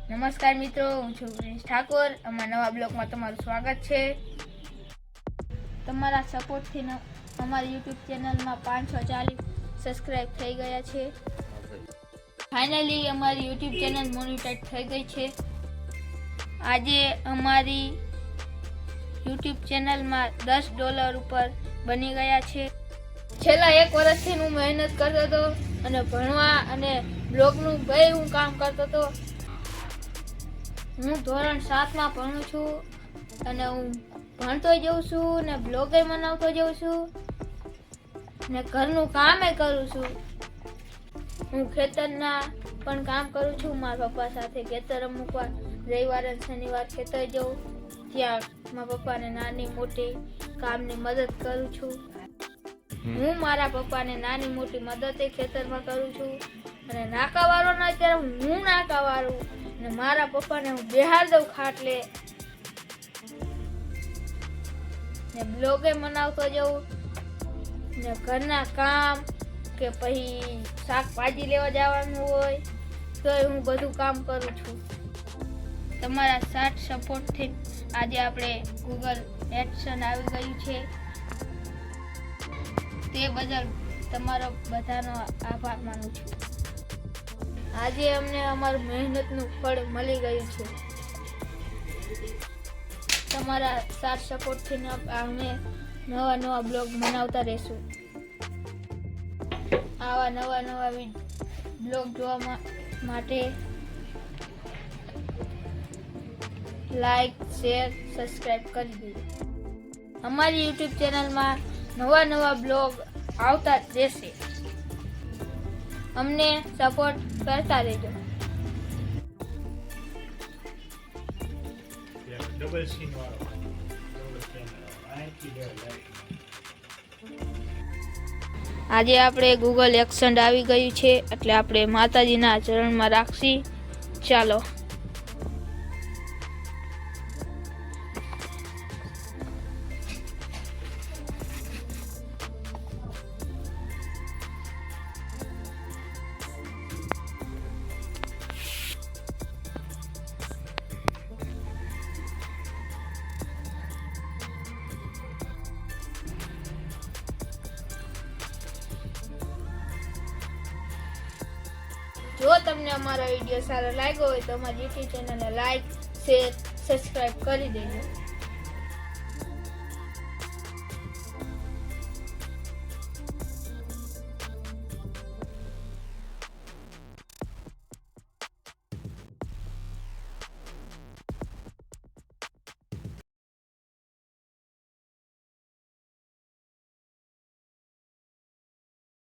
નમસ્કાર મિત્રો, હું છું પ્રિન્સ ઠાકોર. અમારા નવા બ્લોગમાં તમારું સ્વાગત છે. તમારા સપોર્ટથી અમારી યુટ્યુબ ચેનલમાં 540 સબસ્ક્રાઈબ થઈ ગયા છે. ફાઇનલી અમારી યુટ્યુબ ચેનલ મોનિટાઈઝ થઈ ગઈ છે. આજે અમારી યુટ્યુબ ચેનલમાં $10 ઉપર બની ગયા છે. છેલ્લા 1 વર્ષથી હું મહેનત કરતો હતો અને ભણવા અને બ્લોગનું હું કામ કરતો હતો. હું ધોરણ 7માં ભણું છું અને હું ભણતો જઉં છું ને બ્લોગે બનાવતો જઉં છું ને ઘરનું કામે કરું છું. હું ખેતરના પણ કામ કરું છું. મારા પપ્પા સાથે ખેતર અમુક વાર રવિવાર અને શનિવાર ખેતર જઉં, ત્યાં મારા પપ્પાને નાની મોટી કામની મદદ કરું છું. હું મારા પપ્પાને નાની મોટી મદદ ખેતરમાં કરું છું. અને નાકાવાળો ના અત્યારે હું નાકાવાળું ને મારા પપ્પાને હું બેહાર દઉં ખાટલે ને બ્લોગે બનાવતો જાઉં ને ઘરના કામ કે પછી શાકભાજી લેવા જવાનું હોય તો હું બધું કામ કરું છું. તમારા સાથ સપોર્ટથી આજે આપણે ગૂગલ એડસન આવી ગયું છે. તે બદલ તમારો બધાનો આભાર માનું છું. આજે અમને અમારું મહેનતનું ફળ મળી ગયું છે. તમારા સાથ સપોર્ટથી અમે નવા બ્લોગ બનાવતા રહેશું. આવા નવા બ્લોગ જોવા માટે લાઈક, શેર, સબસ્ક્રાઈબ કરી દેજો. અમારી યુટ્યુબ ચેનલમાં નવા બ્લોગ આવતા જ રહેશે. અમને સપોર્ટ કરતા રહેજો. આજે આપણે ગૂગલ એક્સન્ટ આવી ગયું છે એટલે આપણે માતાજીના ચરણમાં રાખશી. ચાલો. જો તમને અમારો વિડીયો સારો લાગ્યો હોય તો અમારી યુટ્યુબ ચેનલને લાઈક, શેર, સબસ્ક્રાઈબ કરી દેજો.